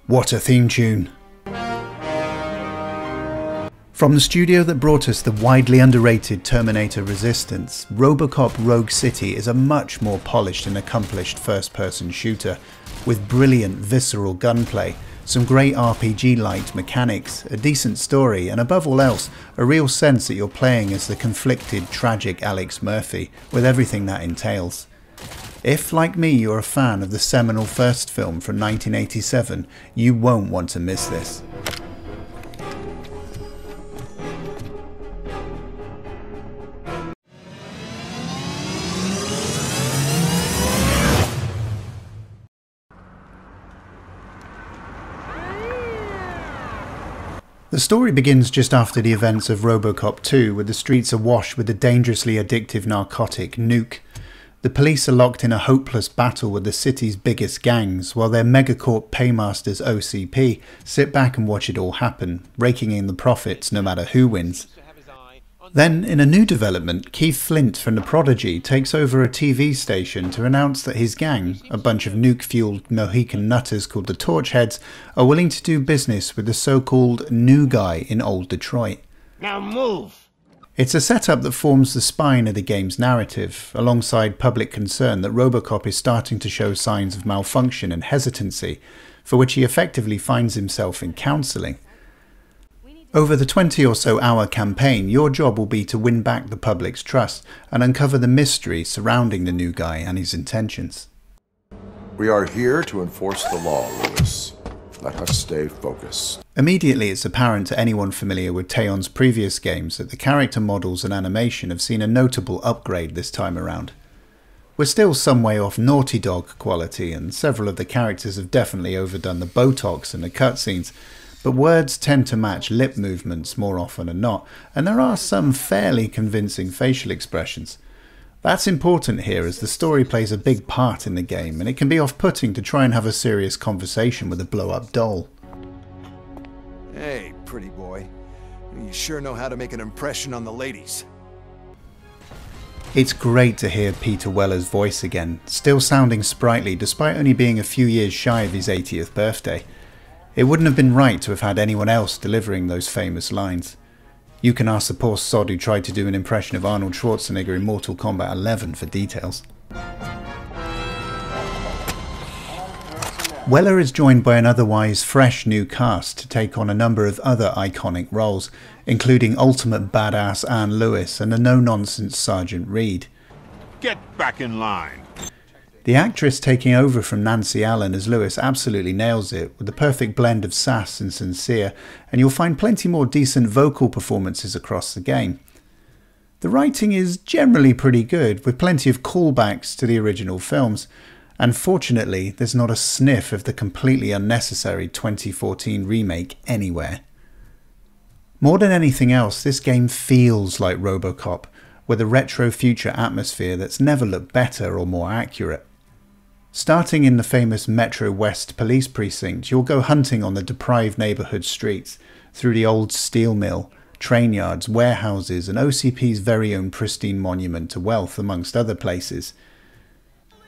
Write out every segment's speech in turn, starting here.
What a theme tune! From the studio that brought us the widely underrated Terminator Resistance, RoboCop Rogue City is a much more polished and accomplished first-person shooter, with brilliant visceral gunplay, some great RPG-like mechanics, a decent story, and above all else, a real sense that you're playing as the conflicted, tragic Alex Murphy, with everything that entails. If, like me, you're a fan of the seminal first film from 1987, you won't want to miss this. The story begins just after the events of RoboCop 2, with the streets awash with the dangerously addictive narcotic nuke. The police are locked in a hopeless battle with the city's biggest gangs, while their megacorp paymasters OCP sit back and watch it all happen, raking in the profits no matter who wins. Then, in a new development, Keith Flint from The Prodigy takes over a TV station to announce that his gang, a bunch of nuke-fueled Mohican nutters called the Torchheads, are willing to do business with the so-called new guy in old Detroit. Now move! It's a setup that forms the spine of the game's narrative, alongside public concern that RoboCop is starting to show signs of malfunction and hesitancy, for which he effectively finds himself in counselling. Over the 20 or so hour campaign, your job will be to win back the public's trust and uncover the mystery surrounding the new guy and his intentions. We are here to enforce the law, Lewis. Let us stay focused. Immediately it's apparent to anyone familiar with Teon's previous games that the character models and animation have seen a notable upgrade this time around. We're still some way off Naughty Dog quality, and several of the characters have definitely overdone the Botox in the cutscenes, but words tend to match lip movements more often than not, and there are some fairly convincing facial expressions. That's important here as the story plays a big part in the game, and it can be off-putting to try and have a serious conversation with a blow-up doll. Hey, pretty boy. You sure know how to make an impression on the ladies. It's great to hear Peter Weller's voice again, still sounding sprightly despite only being a few years shy of his 80th birthday. It wouldn't have been right to have had anyone else delivering those famous lines. You can ask the poor sod who tried to do an impression of Arnold Schwarzenegger in Mortal Kombat 11 for details. Weller is joined by an otherwise fresh new cast to take on a number of other iconic roles, including ultimate badass Anne Lewis and the no-nonsense Sergeant Reed. Get back in line! The actress taking over from Nancy Allen as Lewis absolutely nails it, with the perfect blend of sass and sincere, and you'll find plenty more decent vocal performances across the game. The writing is generally pretty good, with plenty of callbacks to the original films, and fortunately there's not a sniff of the completely unnecessary 2014 remake anywhere. More than anything else, this game feels like RoboCop, with a retro future atmosphere that's never looked better or more accurate. Starting in the famous Metro West police precinct, you'll go hunting on the deprived neighbourhood streets, through the old steel mill, train yards, warehouses, and OCP's very own pristine monument to wealth, amongst other places.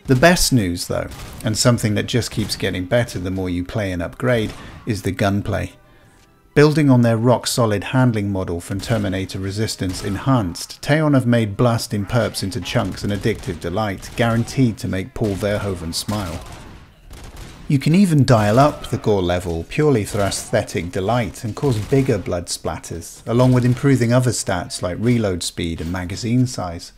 The best news though, and something that just keeps getting better the more you play and upgrade, is the gunplay. Building on their rock-solid handling model from Terminator Resistance Enhanced, Teon have made blasting perps into chunks an addictive delight, guaranteed to make Paul Verhoeven smile. You can even dial up the gore level purely for aesthetic delight and cause bigger blood splatters, along with improving other stats like reload speed and magazine size.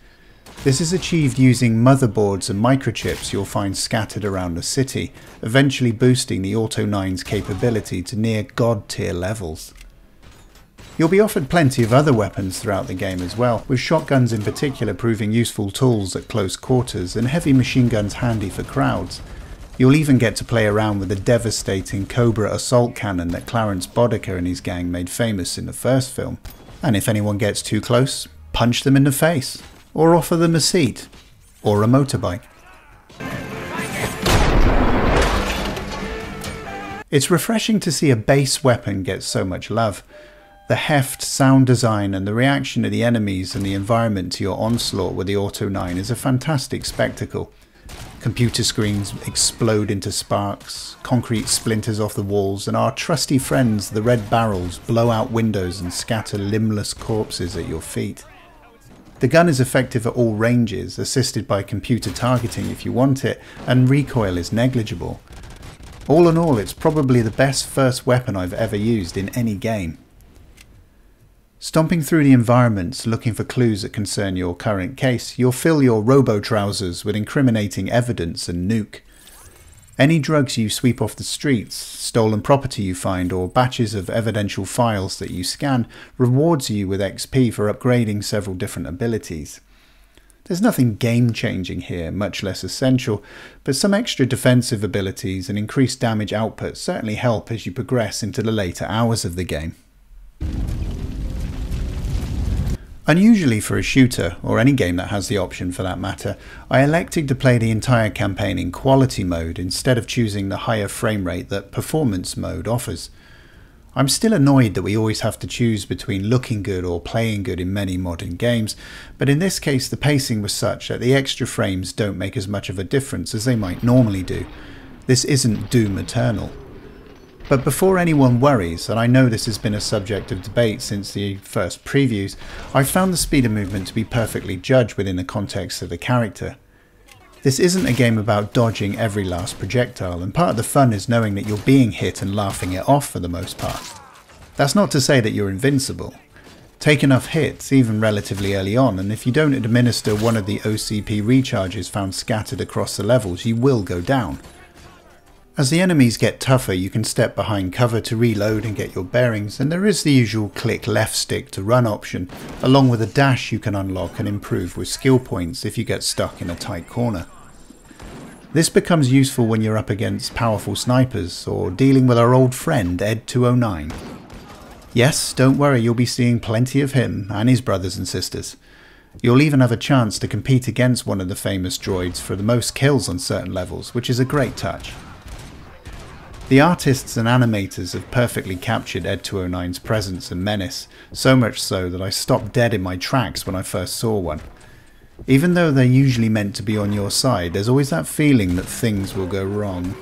This is achieved using motherboards and microchips you'll find scattered around the city, eventually boosting the Auto 9's capability to near god tier levels. You'll be offered plenty of other weapons throughout the game as well, with shotguns in particular proving useful tools at close quarters and heavy machine guns handy for crowds. You'll even get to play around with the devastating Cobra assault cannon that Clarence Boddicker and his gang made famous in the first film. And if anyone gets too close, punch them in the face. Or offer them a seat, or a motorbike. It's refreshing to see a base weapon get so much love. The heft, sound design, and the reaction of the enemies and the environment to your onslaught with the Auto 9 is a fantastic spectacle. Computer screens explode into sparks, concrete splinters off the walls, and our trusty friends, the red barrels, blow out windows and scatter limbless corpses at your feet. The gun is effective at all ranges, assisted by computer targeting if you want it, and recoil is negligible. All in all, it's probably the best first weapon I've ever used in any game. Stomping through the environments looking for clues that concern your current case, you'll fill your robo-trousers with incriminating evidence and nuke. Any drugs you sweep off the streets, stolen property you find, or batches of evidential files that you scan rewards you with XP for upgrading several different abilities. There's nothing game-changing here, much less essential, but some extra defensive abilities and increased damage output certainly help as you progress into the later hours of the game. Unusually for a shooter, or any game that has the option for that matter, I elected to play the entire campaign in quality mode instead of choosing the higher frame rate that performance mode offers. I'm still annoyed that we always have to choose between looking good or playing good in many modern games, but in this case the pacing was such that the extra frames don't make as much of a difference as they might normally do. This isn't Doom Eternal. But before anyone worries, and I know this has been a subject of debate since the first previews, I've found the speed of movement to be perfectly judged within the context of the character. This isn't a game about dodging every last projectile, and part of the fun is knowing that you're being hit and laughing it off for the most part. That's not to say that you're invincible. Take enough hits, even relatively early on, and if you don't administer one of the OCP recharges found scattered across the levels, you will go down. As the enemies get tougher, you can step behind cover to reload and get your bearings, and there is the usual click left stick to run option, along with a dash you can unlock and improve with skill points if you get stuck in a tight corner. This becomes useful when you're up against powerful snipers, or dealing with our old friend Ed 209. Yes, don't worry, you'll be seeing plenty of him and his brothers and sisters. You'll even have a chance to compete against one of the famous droids for the most kills on certain levels, which is a great touch. The artists and animators have perfectly captured Ed 209's presence and menace, so much so that I stopped dead in my tracks when I first saw one. Even though they're usually meant to be on your side, there's always that feeling that things will go wrong.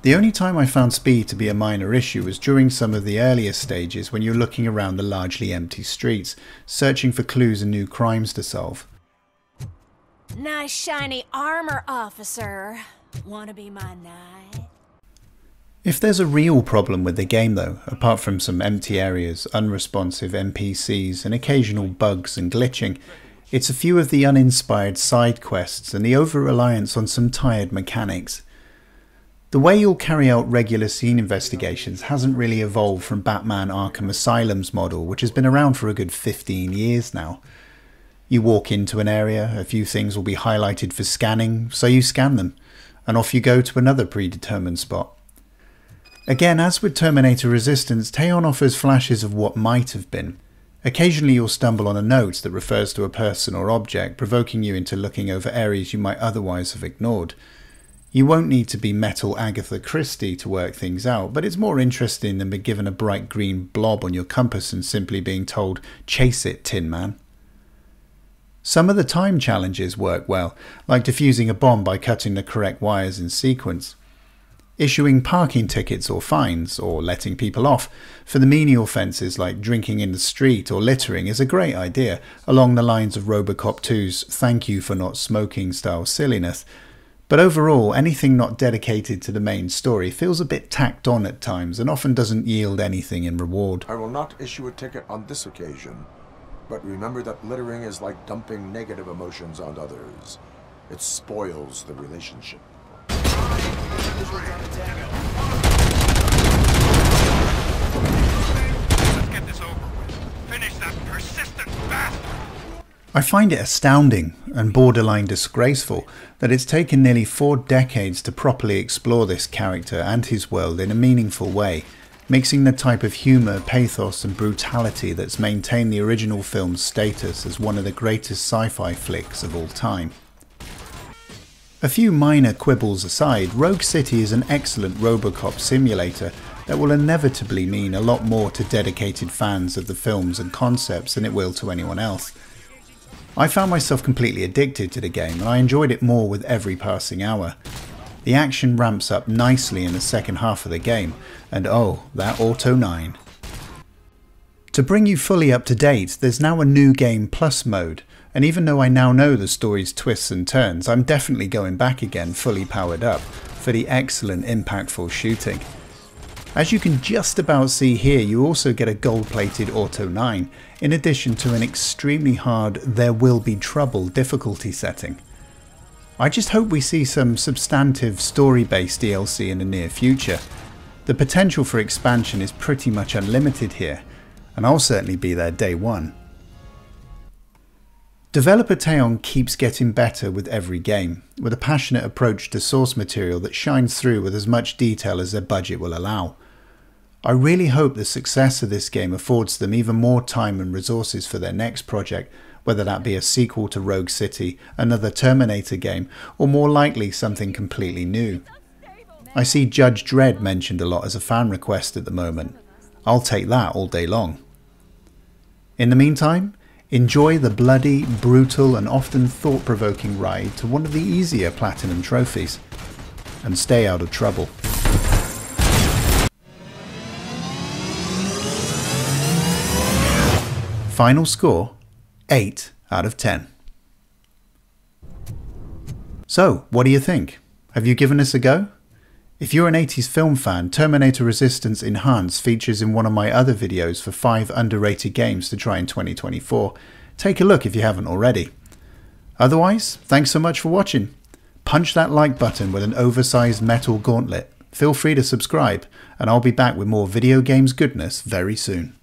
The only time I found speed to be a minor issue was during some of the earlier stages when you're looking around the largely empty streets, searching for clues and new crimes to solve. Nice shiny armor, officer. Wanna be my knight? If there's a real problem with the game though, apart from some empty areas, unresponsive NPCs and occasional bugs and glitching, it's a few of the uninspired side quests and the over-reliance on some tired mechanics. The way you'll carry out regular scene investigations hasn't really evolved from Batman Arkham Asylum's model, which has been around for a good 15 years now. You walk into an area, a few things will be highlighted for scanning, so you scan them, and off you go to another predetermined spot. Again, as with Terminator Resistance, Teon offers flashes of what might have been. Occasionally you'll stumble on a note that refers to a person or object, provoking you into looking over areas you might otherwise have ignored. You won't need to be Metal Agatha Christie to work things out, but it's more interesting than being given a bright green blob on your compass and simply being told, "Chase it, Tin Man." Some of the time challenges work well, like defusing a bomb by cutting the correct wires in sequence. Issuing parking tickets or fines, or letting people off, for the menial offences like drinking in the street or littering is a great idea, along the lines of RoboCop 2's "thank you for not smoking" style silliness. But overall, anything not dedicated to the main story feels a bit tacked on at times and often doesn't yield anything in reward. I will not issue a ticket on this occasion. But remember that littering is like dumping negative emotions on others. It spoils the relationship. Let's get this over with. Finish that persistent bastard! I find it astounding and borderline disgraceful that it's taken nearly 4 decades to properly explore this character and his world in a meaningful way, mixing the type of humour, pathos and brutality that's maintained the original film's status as one of the greatest sci-fi flicks of all time. A few minor quibbles aside, Rogue City is an excellent RoboCop simulator that will inevitably mean a lot more to dedicated fans of the films and concepts than it will to anyone else. I found myself completely addicted to the game and I enjoyed it more with every passing hour. The action ramps up nicely in the second half of the game, and oh, that Auto 9. To bring you fully up to date, there's now a new game plus mode, and even though I now know the story's twists and turns, I'm definitely going back again fully powered up for the excellent impactful shooting. As you can just about see here, you also get a gold-plated Auto 9, in addition to an extremely hard There Will Be Trouble difficulty setting. I just hope we see some substantive story-based DLC in the near future. The potential for expansion is pretty much unlimited here, and I'll certainly be there day one. Developer Teon keeps getting better with every game, with a passionate approach to source material that shines through with as much detail as their budget will allow. I really hope the success of this game affords them even more time and resources for their next project, whether that be a sequel to Rogue City, another Terminator game, or more likely something completely new. I see Judge Dredd mentioned a lot as a fan request at the moment. I'll take that all day long. In the meantime, enjoy the bloody, brutal and often thought-provoking ride to one of the easier Platinum trophies, and stay out of trouble. Final score, 8 out of 10. So, what do you think? Have you given this a go? If you're an 80s film fan, Terminator Resistance Enhanced features in one of my other videos for 5 underrated games to try in 2024. Take a look if you haven't already. Otherwise, thanks so much for watching. Punch that like button with an oversized metal gauntlet. Feel free to subscribe, and I'll be back with more video games goodness very soon.